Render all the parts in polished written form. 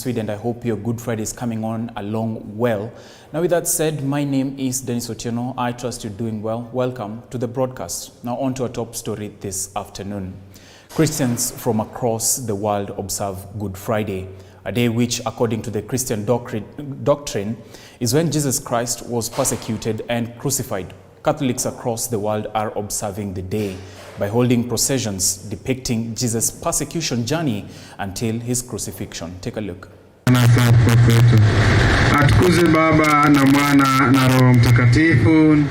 Newsfeed, and I hope your Good Friday is coming on along well. Now, with that said, my name is Dennis Otieno. I trust you're doing well. Welcome to the broadcast. Now, on to our top story this afternoon. Christians from across the world observe Good Friday, a day which, according to the Christian doctrine, is when Jesus Christ was persecuted and crucified. Catholics across the world are observing the day by holding processions depicting Jesus' persecution journey until his crucifixion. Take a look. Atukuze Baba na Mwana na Roho Mtakatifu.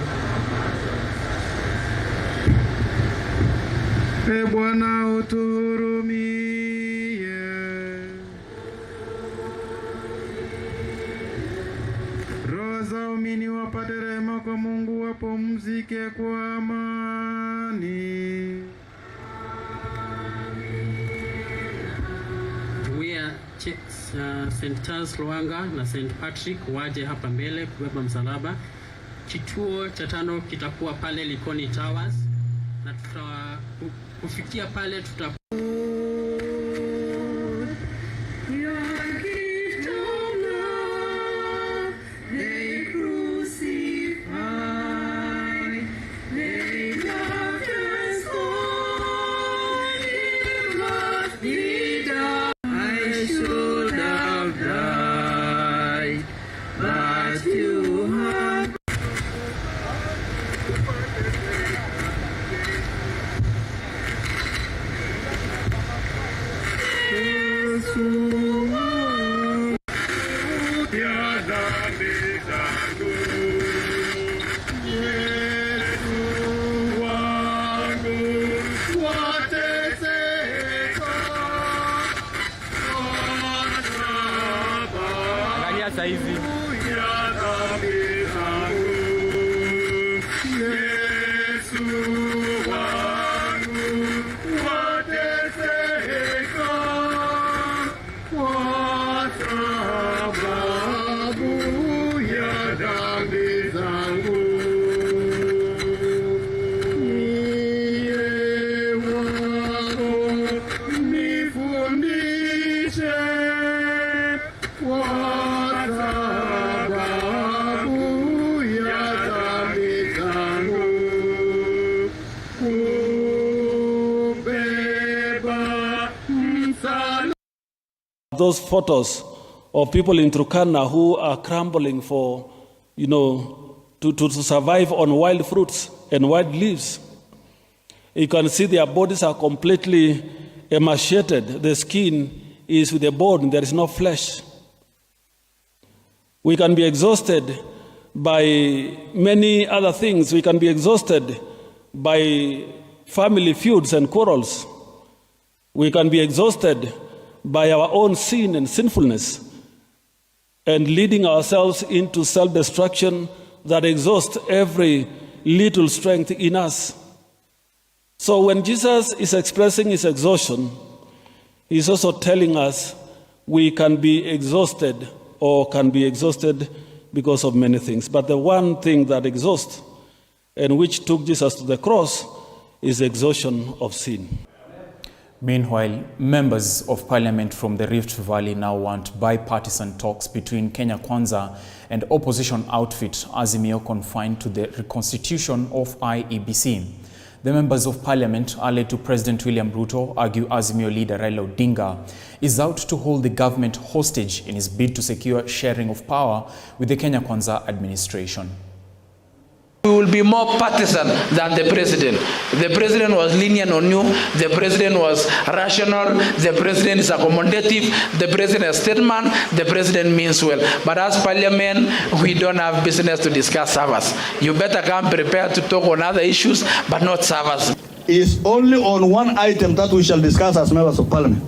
Ee Bwana utuhurumie. Roho za waumini wapate rehema kwa Mungu, wapumzike kwa amani. St. Charles Ruanga na St. Patrick waje hapa mbele kubeba msalaba. Kituo cha 5 kitakuwa pale Likoni Towers, na kufikia pale hivi. Those photos of people in Turkana who are crumbling for, to survive on wild fruits and wild leaves. You can see their bodies are completely emaciated. The skin is with a bone, there is no flesh. We can be exhausted by many other things. We can be exhausted by family feuds and quarrels. We can be exhausted by our own sin and sinfulness, and leading ourselves into self-destruction that exhausts every little strength in us. So when Jesus is expressing his exhaustion, he's also telling us we can be exhausted or can be exhausted because of many things. But the one thing that exhausts and which took Jesus to the cross is exhaustion of sin. Meanwhile, members of parliament from the Rift Valley now want bipartisan talks between Kenya Kwanza and opposition outfit Azimio confined to the reconstitution of IEBC. The members of parliament, allied to President William Ruto, argue Azimio leader Raila Odinga is out to hold the government hostage in his bid to secure sharing of power with the Kenya Kwanza administration. We will be more partisan than the president. The president was lenient on you. The president was rational. The president is accommodative. The president is a statesman. The president means well. But as parliament, we don't have business to discuss servers. You better come prepared to talk on other issues, but not servers. It's only on one item that we shall discuss as members of parliament.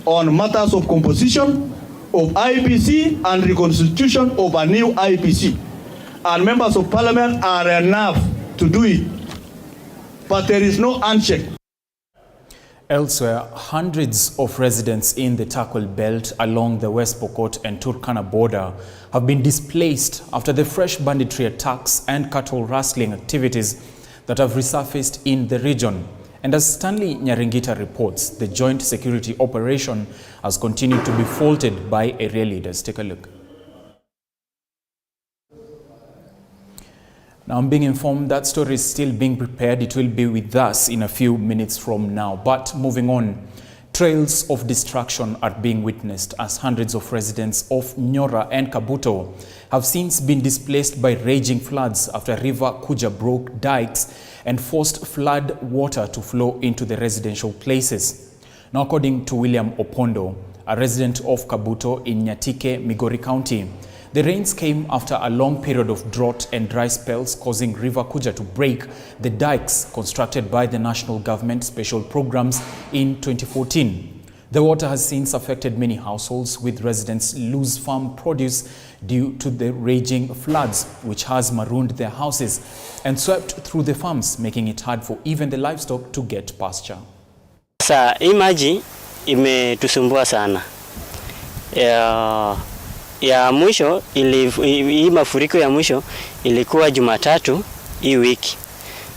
On matters of composition of IEBC and reconstitution of a new IEBC. And members of parliament are enough to do it. But there is no handshake. Elsewhere, hundreds of residents in the Tackle Belt along the West Pokot and Turkana border have been displaced after the fresh banditry attacks and cattle rustling activities that have resurfaced in the region. And as Stanley Nyaringita reports, the joint security operation has continued to be faulted by area leaders. Take a look. Now, I'm being informed that story is still being prepared. It will be with us in a few minutes from now. But moving on, trails of destruction are being witnessed as hundreds of residents of Nyora and Kabuto have since been displaced by raging floods after River Kuja broke dikes and forced flood water to flow into the residential places. Now, according to William Opondo, a resident of Kabuto in Nyatike, Migori County, the rains came after a long period of drought and dry spells, causing River Kuja to break the dikes constructed by the national government special programs in 2014. The water has since affected many households, with residents lose farm produce due to the raging floods, which has marooned their houses and swept through the farms, making it hard for even the livestock to get pasture. Sasa hii maji imetusumbua sana. Ya mwisho hii mafuriko ya mwisho ilikuwa Jumatatu hii wiki.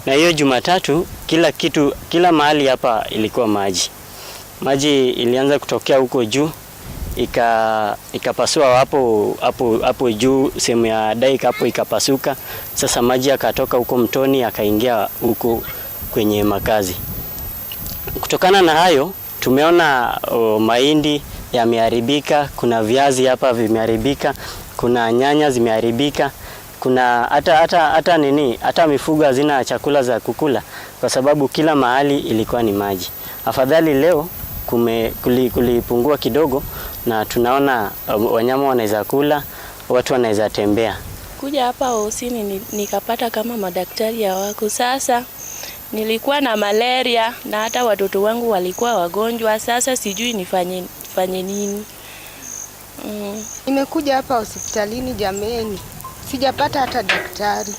Na hiyo Jumatatu kila mahali hapa ilikuwa maji. Maji ilianza kutokea huko juu ikapasua hapo juu, sehemu ya dike hapo ikapasuka. Sasa maji yakatoka huko mtoni yakaingia huko kwenye makazi. Kutokana na hayo tumeona mahindi yameharibika, kuna viazi hapa vimeharibika, kuna nyanya zimeharibika, kuna hata mifugo hazina chakula za kukula kwa sababu kila mahali ilikuwa ni maji. Afadhali leo kulipungua kidogo na tunaona wanyama wanaweza kula, watu wanaweza tembea. Kuja hapa ofisini nikapata kama madaktari hawako. Sasa nilikuwa na malaria na hata watoto wangu walikuwa wagonjwa. Sasa sijui nifanye nini. Nimekuja hapa hospitalini jameni. Sijapata hata daktari.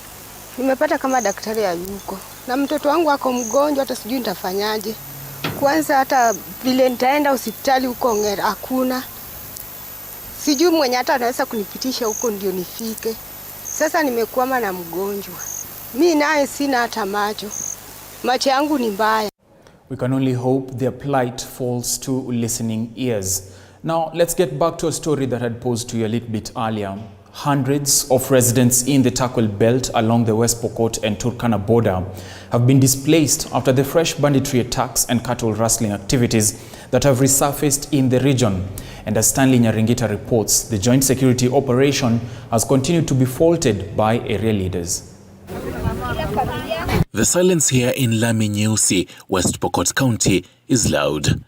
Nimepata kama daktari hayuko. Na mtoto wangu ako mgonjwa, hata sijui nitafanyaje. Kwanza hata vile nitaenda hospitali huko Ngera hakuna. Sijui mwenye hata anaweza kunipitisha huko ndio nifike. Sasa nimekwama na mgonjwa. Mimi naye sina hata macho. Macho yangu ni mbaya. We can only hope their plight falls to listening ears. Now, let's get back to a story that I had posed to you a little bit earlier. Hundreds of residents in the Takwel Belt along the West Pokot and Turkana border have been displaced after the fresh banditry attacks and cattle rustling activities that have resurfaced in the region. And as Stanley Nyaringita reports, the joint security operation has continued to be faulted by area leaders. The silence here in Lami Nyeusi, West Pokot County, is loud.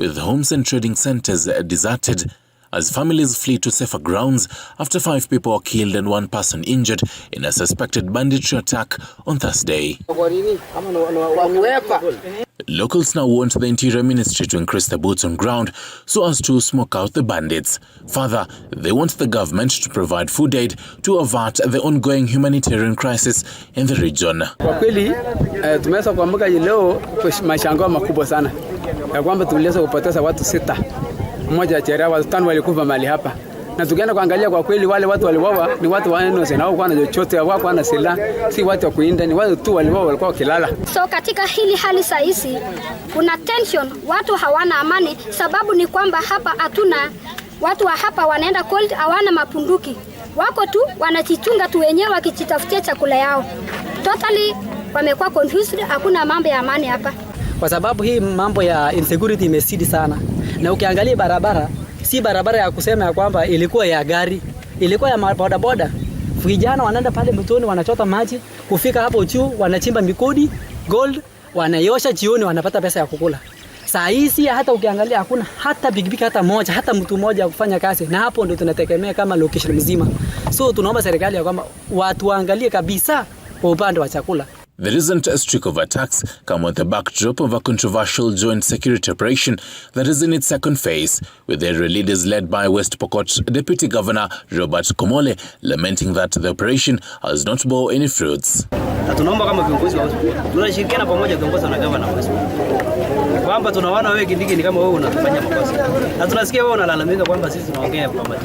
With homes and trading centers deserted, as families flee to safer grounds after 5 people were killed and 1 person injured in a suspected banditry attack on Thursday. Locals now want the Interior Ministry to increase the boots on ground so as to smoke out the bandits. Further, they want the government to provide food aid to avert the ongoing humanitarian crisis in the region. Kwa kweli tumeweza kuamka leo mashangao makubwa sana. Ya kwamba tuliweza kupoteza watu 6. Mmoja jeraha, watu 5 walikufa mahali hapa. Na tukienda kuangalia kwa kweli wale watu waliwawa ni watu innocent, hao kwa chochote, hawako na silaha, si watu wa kuinda, ni watu tu waliwawa walikuwa wakilala. So katika hili hali sahihi kuna tension, watu hawana amani, sababu ni kwamba hapa hatuna watu wa hapa wanaenda cold, hawana mapunduki. Wako tu wanajichunga tu wenyewe wakijitafutia chakula yao. Totally wamekuwa confused, hakuna mambo ya amani hapa. Kwa sababu hii mambo ya insecurity imesidi sana. Na ukiangalia barabara, si barabara ya kusema ya kwamba ilikuwa ya gari, ilikuwa ya boda boda. Vijana wanaenda pale mtoni wanachota maji, kufika hapo juu wanachimba mikodi, gold, wanayosha jioni wanapata pesa ya kukula. Saa hizi hata ukiangalia hakuna hata pikipiki hata moja, hata mtu mmoja kufanya kazi, na hapo ndio tunategemea kama location mzima. So tunaomba serikali ya kwamba watu waangalie kabisa kwa upande wa chakula. The recent streak of attacks come on the backdrop of a controversial joint security operation that is in its second phase, with area leaders led by West Pokot Deputy Governor Robert Komole lamenting that the operation has not bore any fruits. Tunaomba kama viongozi wa tunashirikiana pamoja viongozi na governor kwamba tunaona wewe Kindiki ni kama wewe unafanya makosa. Na tunasikia wewe unalalamika kwamba sisi tunaongea pamoja.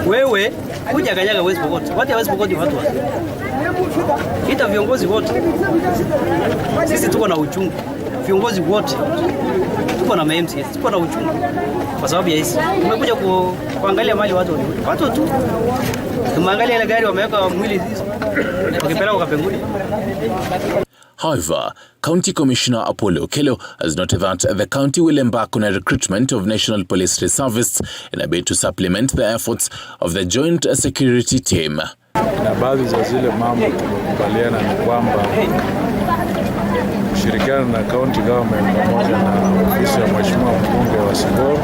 Wewe kuja kanyaga West Pokot. Watu wa West Pokot ni watu wazuri. Ita viongozi wote. Sisi tuko na uchungu. Viongozi wote. Tuko na MMC, tuko na uchungu. Kwa sababu ya hisi. Tumekuja kuangalia mali watu wali. Watu tu. Tumeangalia ile gari wameweka mwili hizo. Wakipeleka kwa Penguni. However, County Commissioner Apollo Okello has noted that the county will embark on a recruitment of National Police Reservists in a bid to supplement the efforts of the Joint Security Team. Na baadhi za zile mambo tumekubaliana ni kwamba kushirikiana na county government pamoja na ofisi ya mheshimiwa mbunge wa Singor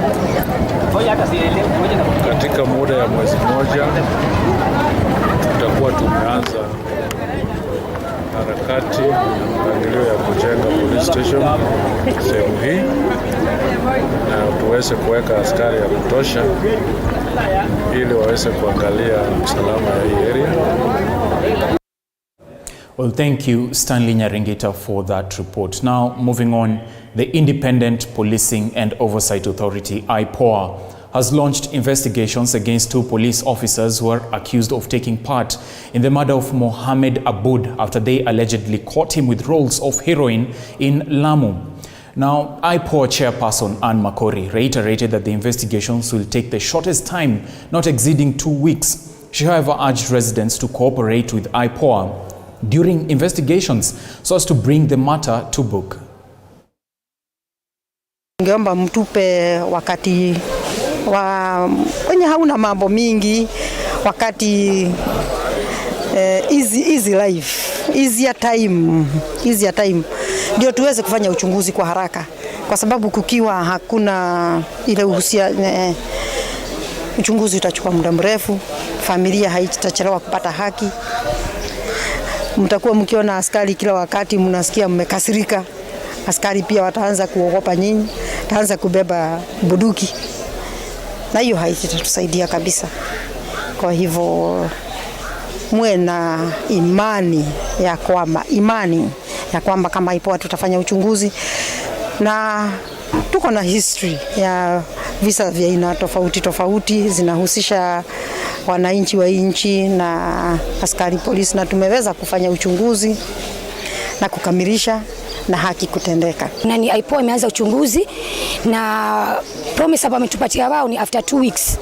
katika muda ya mwezi mmoja tutakuwa tumeanza harakati na mpangilio ya kujenga police station sehemu hii na tuweze kuweka askari ya kutosha ili waweze kuangalia usalama ya hii area. Well, thank you, Stanley Nyaringita, for that report. Now, moving on, the Independent Policing and Oversight Authority, IPOA, has launched investigations against 2 police officers who are accused of taking part in the murder of Mohammed Aboud after they allegedly caught him with rolls of heroin in Lamu. Now, IPOA chairperson Anne Makori reiterated that the investigations will take the shortest time, not exceeding 2 weeks. She, however, urged residents to cooperate with IPOA during investigations so as to bring the matter to book. Ningeomba mtupe wakati wenye hauna mambo mingi, wakati easy life, easier time ndio tuweze kufanya uchunguzi kwa haraka, kwa sababu kukiwa hakuna ile uhusiano uchunguzi utachukua muda mrefu, familia haitachelewa kupata haki. Mtakuwa mkiona askari kila wakati mnasikia mmekasirika, askari pia wataanza kuogopa nyinyi, wataanza kubeba bunduki. Na hiyo haitatusaidia kabisa. Kwa hivyo muwe na imani ya kwamba kama IPOA tutafanya uchunguzi, na tuko na history ya visa vya aina tofauti zinahusisha wananchi wa nchi na askari polisi, na tumeweza kufanya uchunguzi na kukamilisha na haki kutendeka. Na ni IPOA imeanza uchunguzi na promise hapa ametupatia wao ni after 2 weeks.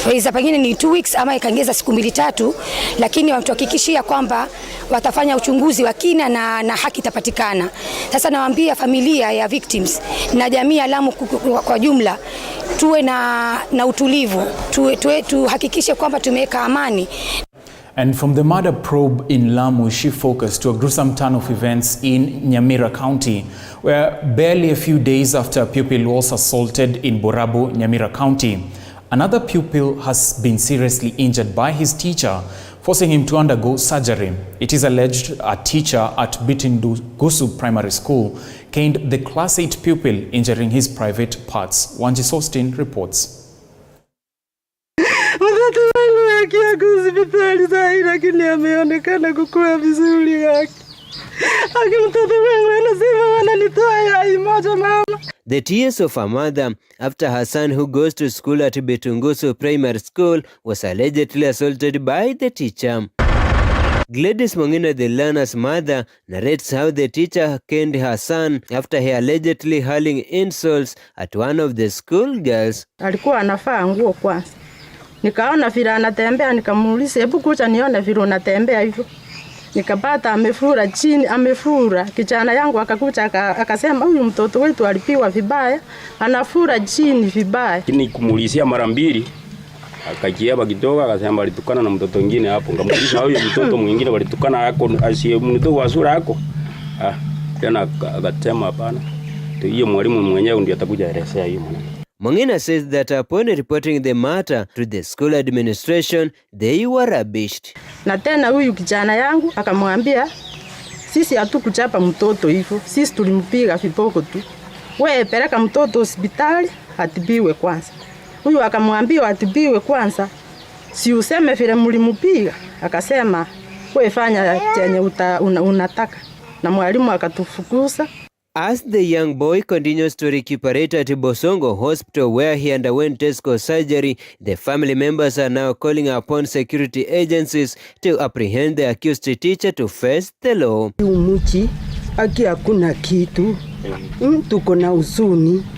Waweza pengine ni 2 weeks ama ikaongeza siku 2-3, lakini watuhakikishia kwamba watafanya uchunguzi wa kina na haki itapatikana. Sasa nawaambia familia ya victims na jamii ya Lamu kwa jumla tuwe na utulivu, tuhakikishe kwamba tumeweka amani. And from the murder probe in Lamu, she focused to a gruesome turn of events in Nyamira County, where barely a few days after a pupil was assaulted in Borabu, Nyamira County, another pupil has been seriously injured by his teacher, forcing him to undergo surgery. It is alleged a teacher at Bitindugusu Primary School caned the class 8 pupil, injuring his private parts. Wanji Sostin reports. Hospitali sahi lakini ameonekana kukua vizuri yake. Mtoto wangu anasema wananitoa yai moja mama. The tears of a mother after her son, who goes to school at Bitungusu Primary School, was allegedly assaulted by the teacher. Gladys Mongino, the learner's mother, narrates how the teacher caned her son after he allegedly hurling insults at one of the school girls. Alikuwa anafaa nguo kwanza. Nikaona vile anatembea, nikamuuliza hebu kuja nione vile unatembea hivyo. Nikapata amefura chini, amefura. Kijana yangu akakuja akasema huyu mtoto wetu alipiwa vibaya, anafura chini vibaya. Lakini kumuulizia mara 2 akajiaba kidogo, akasema alitukana na mtoto mwingine hapo. Nikamuuliza huyu mtoto mwingine walitukana yako asiye mtoto wa sura yako. Tena akasema hapana. Hiyo mwalimu mwenyewe ndiye atakuja elezea hiyo maneno. Mongina says that upon reporting the matter to the school administration, they were abashed. Na tena huyu kijana yangu akamwambia sisi hatukuchapa mtoto hivyo, sisi tulimpiga viboko tu. Wewe peleka mtoto hospitali atibiwe kwanza. Huyu akamwambia atibiwe kwanza, si useme vile mlimpiga. Akasema wewe fanya chenye unataka. Na mwalimu akatufukuza. As the young boy continues to recuperate at Bosongo Hospital where he underwent Tesco surgery, the family members are now calling upon security agencies to apprehend the accused teacher to face the law.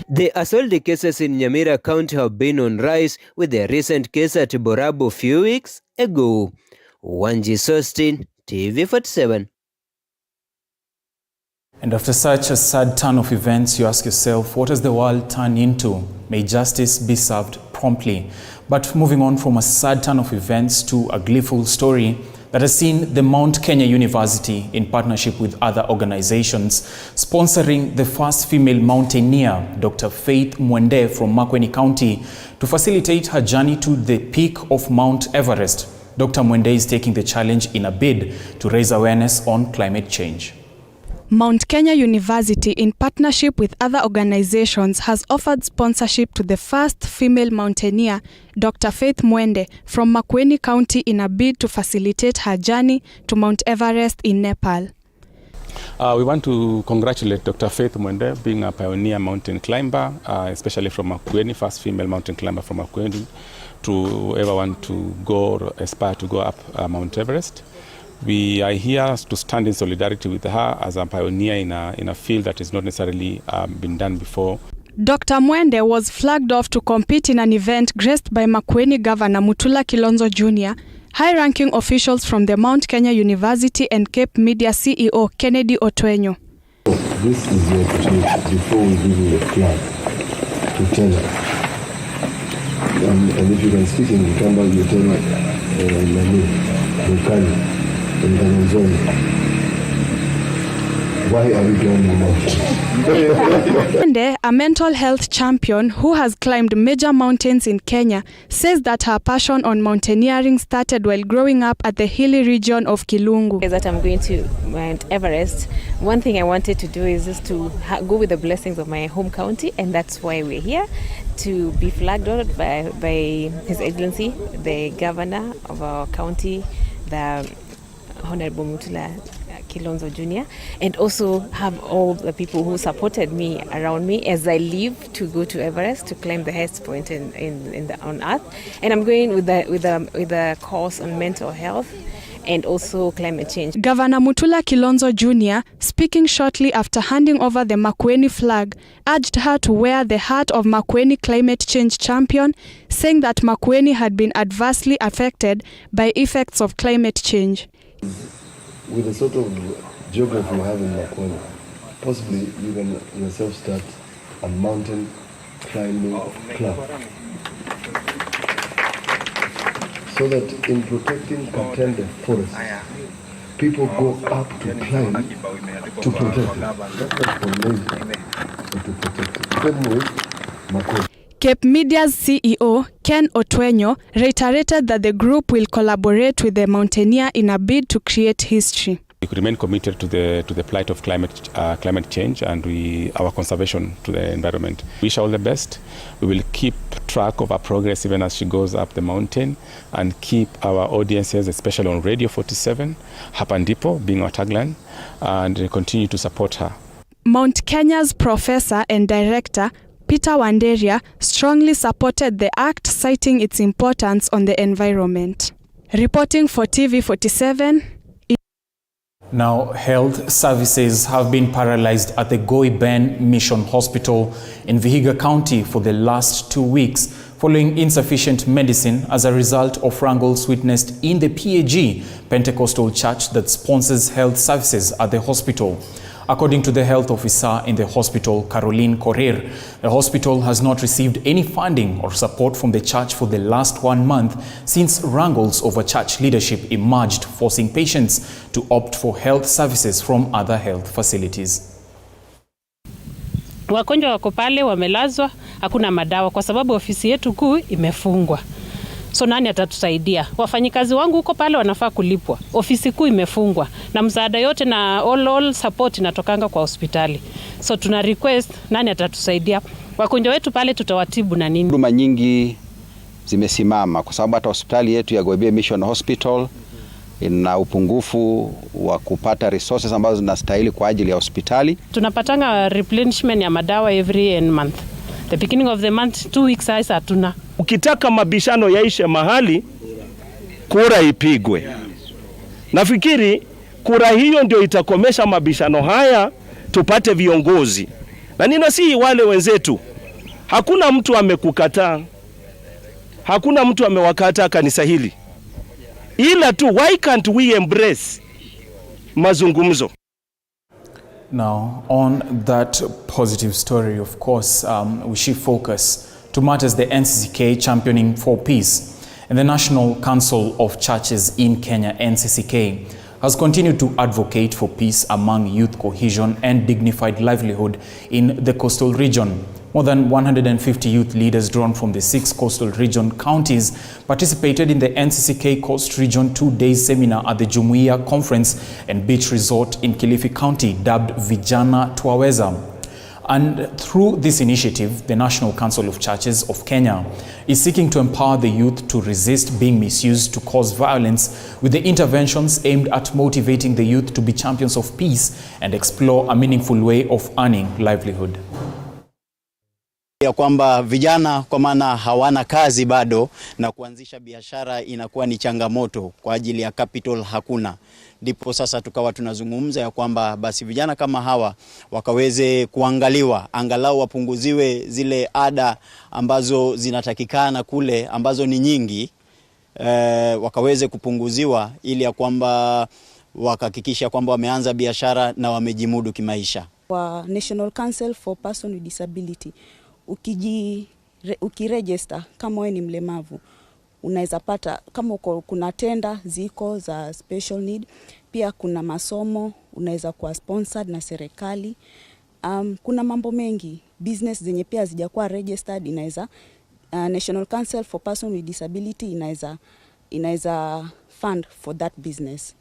The assault cases in Nyamira County have been on rise, with the recent case at Borabu a few weeks ago. Wanji Sostin, TV47. And after such a sad turn of events, you ask yourself, what has the world turned into? May justice be served promptly. But moving on from a sad turn of events to a gleeful story that has seen the Mount Kenya University, in partnership with other organizations, sponsoring the first female mountaineer, Dr. Faith Mwende from Makueni County, to facilitate her journey to the peak of Mount Everest. Dr. Mwende is taking the challenge in a bid to raise awareness on climate change. Mount Kenya University, in partnership with other organizations, has offered sponsorship to the first female mountaineer, Dr. Faith Mwende, from Makueni County in a bid to facilitate her journey to Mount Everest in Nepal. We want to congratulate Dr. Faith Mwende, being a pioneer mountain climber, especially from Makueni, first female mountain climber from Makueni, to ever want to go or aspire to go up Mount Everest. We are here to stand in solidarity with her as a pioneer in a field that has not necessarily been done before. Dr. Mwende was flagged off to compete in an event graced by Makueni Governor Mutula Kilonzo Jr., high-ranking officials from the Mount Kenya University and Cape Media CEO Kennedy Otwenyo. This is your opportunity before we give you the flag to tell her. And if you can speak in Kikamba, you tell her, Nani, Mukani. Why are we going Mwende, a mental health champion who has climbed major mountains in Kenya, says that her passion on mountaineering started while growing up at the hilly region of Kilungu. That I'm going to Mount Everest, one thing I wanted to do is just to go with the blessings of my home county, and that's why we're here, to be flagged out by His Excellency, the governor of our county, the Honorable Mutula Kilonzo Jr., and also have all the people who supported me around me as I leave to go to Everest to climb the highest point on Earth. And I'm going with the course on mental health and also climate change. Governor Mutula Kilonzo Jr., speaking shortly after handing over the Makueni flag, urged her to wear the hat of Makueni climate change champion, saying that Makueni had been adversely affected by effects of climate change. With the sort of geography you have in Makueni, possibly you can yourself start a mountain climbing club. So that in protecting Katende forest, people go up to climb to protect it. Not for maybe, but to protect it. Same way, Makueni. Cape Media's CEO, Ken Otwenyo, reiterated that the group will collaborate with the mountaineer in a bid to create history. We remain committed to the plight of climate change and our conservation to the environment. Wish her all the best. We will keep track of her progress even as she goes up the mountain, and keep our audiences, especially on Radio 47, Hapa Ndipo being our tagline, and continue to support her. Mount Kenya's professor and director, Peter Wanderia, strongly supported the act, citing its importance on the environment. Reporting for TV47. Now, health services have been paralyzed at the Goi-Ben Mission Hospital in Vihiga County for the last 2 weeks, following insufficient medicine as a result of wrangles witnessed in the PAG, Pentecostal church that sponsors health services at the hospital. According to the health officer in the hospital, Caroline Correr, the hospital has not received any funding or support from the church for the last 1 month since wrangles over church leadership emerged, forcing patients to opt for health services from other health facilities. Wagonjwa wako pale wamelazwa, hakuna madawa kwa sababu ofisi yetu kuu imefungwa. So nani atatusaidia? Wafanyikazi wangu huko pale wanafaa kulipwa. Ofisi kuu imefungwa na msaada yote na all support inatokanga kwa hospitali. So tuna request nani atatusaidia? Wagonjwa wetu pale tutawatibu na nini? Huduma nyingi zimesimama kwa sababu hata hospitali yetu ya Goi-Ben Mission Hospital ina upungufu wa kupata resources ambazo zinastahili kwa ajili ya hospitali. Tunapatanga replenishment ya madawa every month. The beginning of the month 2 weeks sasa hatuna. Ukitaka mabishano yaishe mahali, kura ipigwe. Nafikiri kura hiyo ndio itakomesha mabishano haya, tupate viongozi. Na ninasihi wale wenzetu, hakuna mtu amekukataa, hakuna mtu amewakataa kanisa hili, ila tu why can't we embrace mazungumzo? Now, on that positive story, of course, we shift focus to matters the NCCK championing for peace. And the National Council of Churches in Kenya, NCCK, has continued to advocate for peace among youth cohesion and dignified livelihood in the coastal region. More than 150 youth leaders drawn from the 6 coastal region counties participated in the NCCK Coast Region 2-day seminar at the Jumuiya Conference and Beach Resort in Kilifi County, dubbed Vijana Twaweza. And through this initiative, the National Council of Churches of Kenya is seeking to empower the youth to resist being misused to cause violence with the interventions aimed at motivating the youth to be champions of peace and explore a meaningful way of earning livelihood. Ya kwamba vijana kwa maana hawana kazi bado na kuanzisha biashara inakuwa ni changamoto kwa ajili ya capital hakuna. Ndipo sasa tukawa tunazungumza ya kwamba basi vijana kama hawa wakaweze kuangaliwa, angalau wapunguziwe zile ada ambazo zinatakikana kule ambazo ni nyingi, wakaweze kupunguziwa ili ya kwamba wakahakikisha kwamba wameanza biashara na wamejimudu kimaisha. Kwa National Council for Persons with Disability, ukiregister kama wewe ni mlemavu, unaweza pata kama kuna tenda ziko za special need, pia kuna masomo unaweza kuwa sponsored na serikali. Kuna mambo mengi, business zenye pia hazijakuwa registered inaweza National Council for Persons with Disability inaweza fund for that business.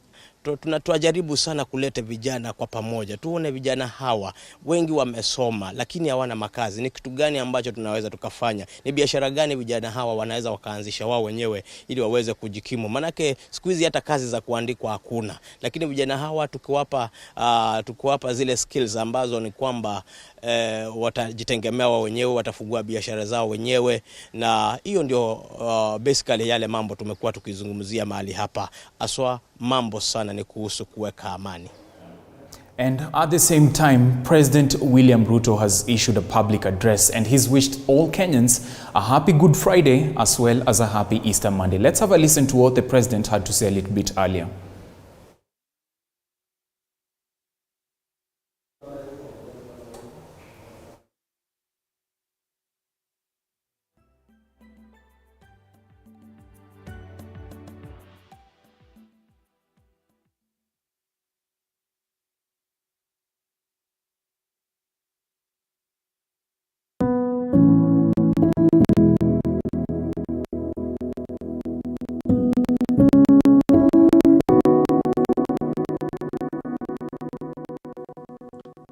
Tunajaribu sana kuleta vijana kwa pamoja. Tuone vijana hawa wengi wamesoma lakini hawana makazi. Ni kitu gani ambacho tunaweza tukafanya? Ni biashara gani vijana hawa wanaweza wakaanzisha wao wenyewe ili waweze kujikimu? Manake siku hizi hata kazi za kuandikwa hakuna. Lakini vijana hawa tukiwapa zile skills ambazo ni kwamba watajitegemea wao wenyewe, watafungua biashara zao wenyewe, na hiyo ndio basically yale mambo tumekuwa tukizungumzia mahali hapa. Aswa mambo sana ni kuhusu kuweka amani. And at the same time, President William Ruto has issued a public address and he's wished all Kenyans a happy Good Friday as well as a happy Easter Monday. Let's have a listen to what the president had to say a little bit earlier.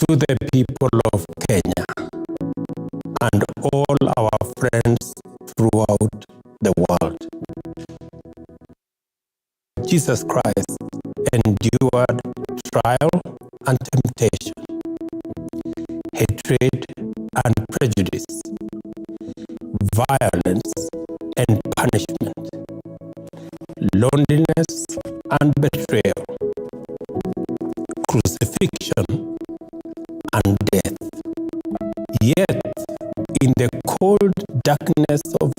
To the people of Kenya and all our friends throughout the world. Jesus Christ endured trial and temptation, hatred and prejudice, violence and punishment, loneliness and betrayal, crucifixion and death. Yet, in the cold darkness of